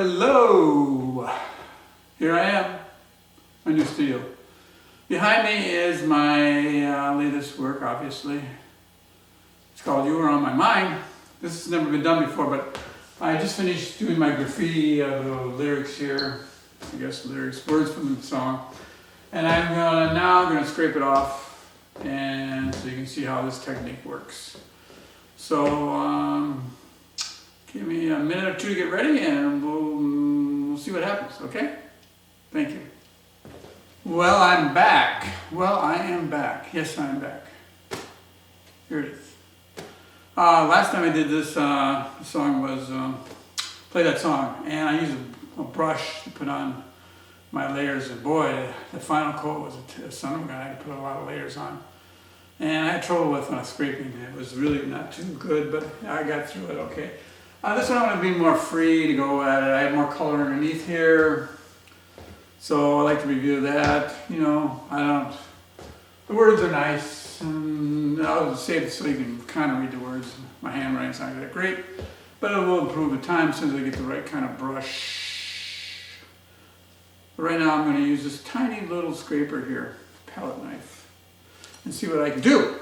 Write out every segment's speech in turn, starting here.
Hello! Here I am, my new studio. Behind me is my latest work, obviously. It's called You Were On My Mind. This has never been done before, but I just finished doing my graffiti of the lyrics here. I guess lyrics, words from the song. And I'm now going to scrape it off, and so you can see how this technique works. So, give me a minute or two to get ready, and we'll see what happens, okay? Thank you. Well, I'm back. I am back. Yes, I'm back. Here it is. Last time I did this song was play that song, and I used a brush to put on my layers, and boy, the final coat was a son of a gun. I had to put a lot of layers on. And I had trouble with scraping. It was really not too good, but I got through it okay. This one I want to be more free to go at it. I have more color underneath here. So I like to review that. You know, the words are nice. And I'll save it so you can kind of read the words. My handwriting's not that great, but it will improve with time as soon as I get the right kind of brush. But right now I'm going to use this tiny little scraper here, palette knife, and see what I can do.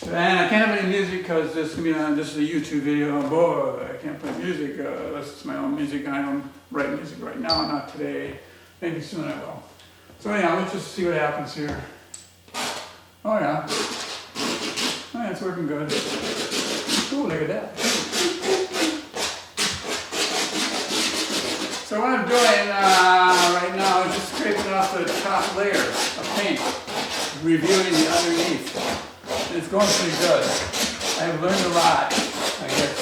And I can't have any music because this is a YouTube video. Boy, I can't play music. This is my own music. I don't write music right now, not today. Maybe soon I will. So anyhow, let's just see what happens here. Oh yeah. Oh yeah, it's working good. Oh, look at that. So what I'm doing right now is just scraping off the top layer of paint, reviewing the underneath. And it's going pretty good. I have learned a lot, I guess.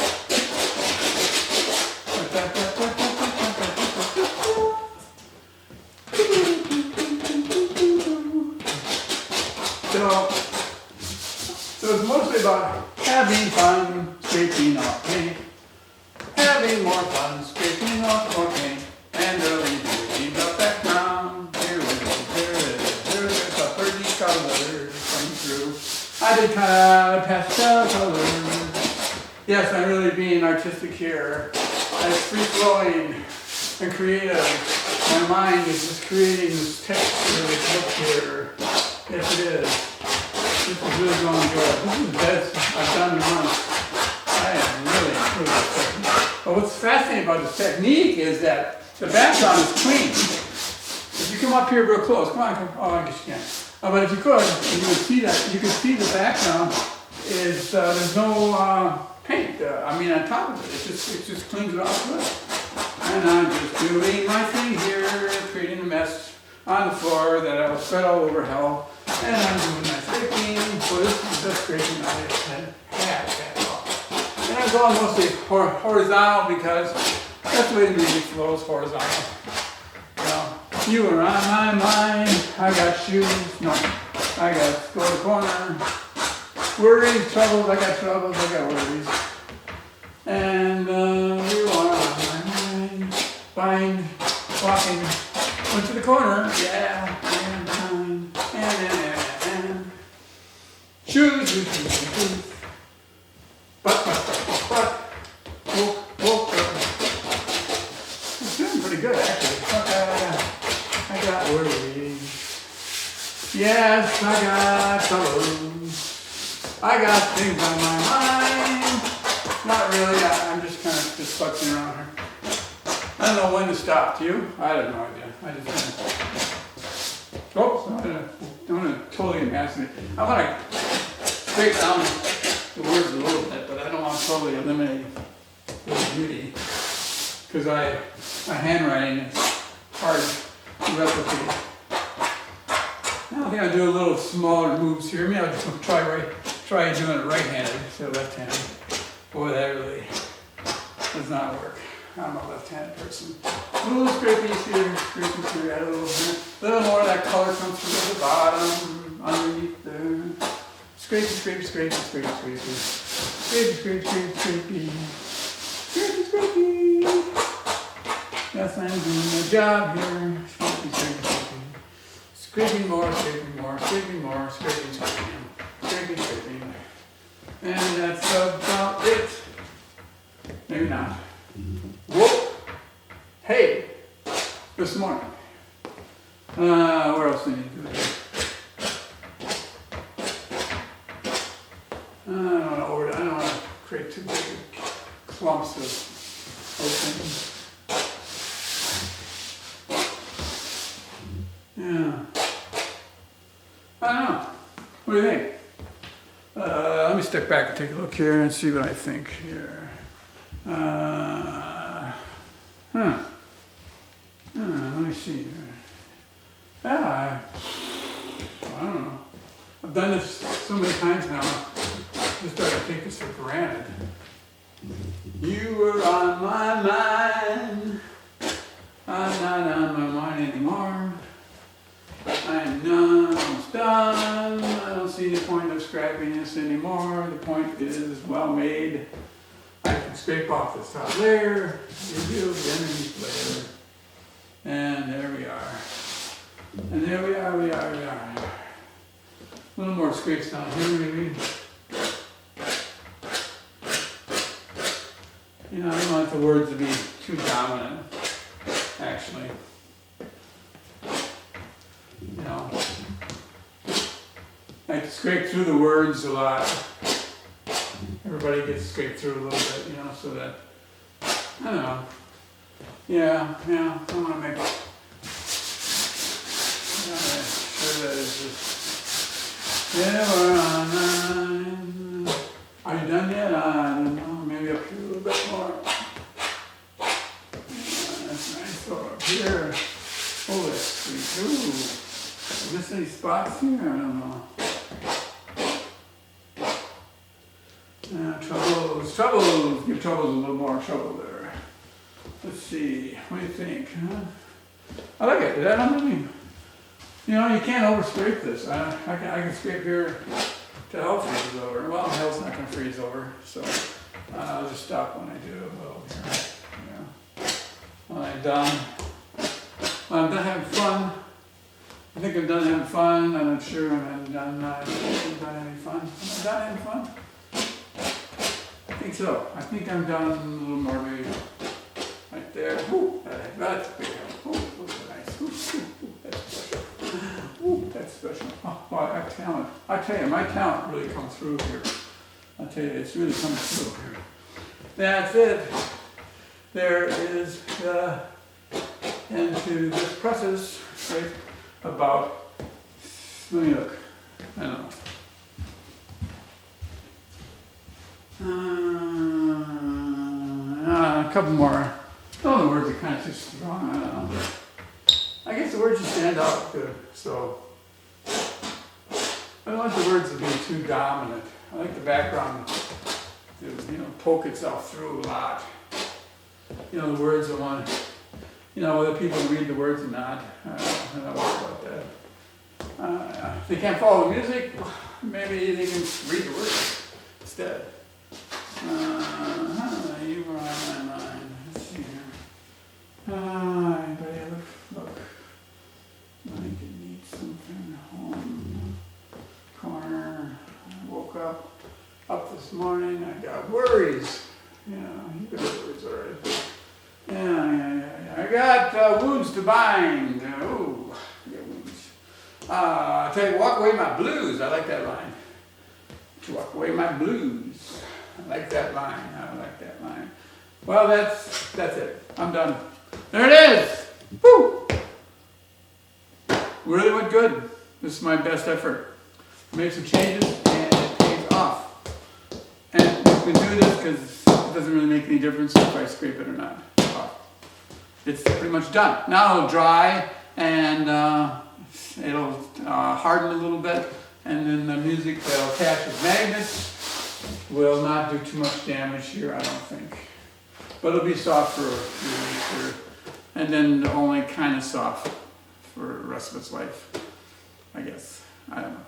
So it's mostly about having fun scraping off paint, having more fun scraping off more paint, and really doing the background. Here it is, a pretty color coming through. I did kind of pastel colors. Yes, I'm really being artistic here. It's free-flowing and creative. My mind is just creating this texture, this look here. Yes, it is. This is really going good. This is the best I've done in months. I am really improved this technique. But what's fascinating about this technique is that the background is clean. If you come up here real close, come on, oh, I guess you can. But if you could, you would see that. You can see the background is there's no paint. On top of it, it just cleans it off good. And I'm just doing my thing here, creating a mess on the floor that I will spread all over hell. And I'm doing my scraping. So this is the scraping I had at all. And I'm going mostly horizontal because that's the way the music flows, horizontal. You were on my mind, I got shoes, no, I got go to the corner. Worries, troubles, I got worries. And you were on my mind, fine, walking, went to the corner, yeah, and behind, and. Shoes, but, walk. It's doing pretty good actually. I got worries. Yes, I got troubles. I got things on my mind. Not really, I'm just kind of just futzing around here. I don't know when to stop. Do you? I have no idea. I just kind of... I'm going to totally imagine it. I want to scrape down the words a little bit, but I don't want to totally eliminate the beauty. Because my handwriting is hard to replicate. Now I think I'll do a little smaller moves here. Maybe I'll just try doing it right-handed instead of left-handed. Boy, that really does not work. I'm a left-handed person. A little scraping here, add a little more of that color comes through at the bottom, underneath there. Scrapey. Yes, I'm doing a job here. Scraping more. And that's about it. Maybe not. Whoop. Hey, this morning. Where else do I need to do it? I don't want to create too big clumps of things. Yeah. I don't know. What do you think? Let me step back and take a look here and see what I think here. Let me see. I don't know. I've done this so many times now. I just start to take this for granted. You were on my mind. I'm not on my mind anymore. I'm almost done. I don't see the point of scrapping this anymore. The point is well made. I can scrape off this top layer, reveal the underneath layer. And there we are. And there we are. A little more scrapes down here maybe. You know, I don't want the words to be too dominant, actually. You know, I like to scrape through the words a lot. Everybody gets scraped through a little bit, you know, so that, I don't know. Yeah, I want to make sure that it's just, yeah, we're on. Are you done yet? I don't know, maybe up here a little bit more. Yeah, that's nice. So up here, oh, that's sweet. Ooh. Miss any spots here? I don't know. Troubles. Give troubles a little more trouble there. Let's see. What do you think? Huh? I like it. I don't really, you know, you can't over scrape this. I can scrape here till hell freezes over. Well, hell's not going to freeze over, so I'll just stop when I do a little here. Yeah. When I'm done having fun. I think I'm done having fun. I'm not sure I'm done having fun. Am I done having fun? I think so. I think I'm done a little more maybe right there. Ooh, that's big. Ooh, nice. Ooh, that's special. Ooh, that's special. Oh, well, I have talent. I tell you, my talent really comes through here. I tell you, it's really coming through here. That's it. There is the end to this process, right? About, let me look, I don't know. A couple more. Oh, the words are kind of too strong, I don't know. I guess the words just stand out good, so. I don't want the words to be too dominant. I like the background to, you know, poke itself through a lot. You know, the words I want, you know, whether people read the words or not, I don't know about that. If they can't follow the music, maybe they can read the words instead. You were on my mind. Let's see here. Anybody ever look? I need something. Home corner. I woke up this morning. I got worries. Yeah, you got worries already. Yeah. I got wounds to bind. Oh, I got wounds. I tell you, walk away my blues. I like that line. To walk away my blues. I like that line. Well, that's it. I'm done. There it is. Woo! Really went good. This is my best effort. Made some changes and it pays off. And you can do this because it doesn't really make any difference if I scrape it or not. It's pretty much done. Now it'll dry and it'll harden a little bit, and then the music that'll attach with magnets will not do too much damage here, I don't think. But it'll be soft for a few weeks, and then only kind of soft for the rest of its life, I guess. I don't know.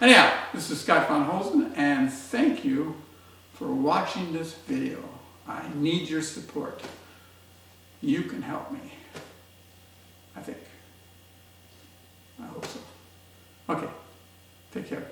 Anyhow, this is Scott von Holzen, and thank you for watching this video. I need your support. You can help me, I think. I hope so. Okay, take care.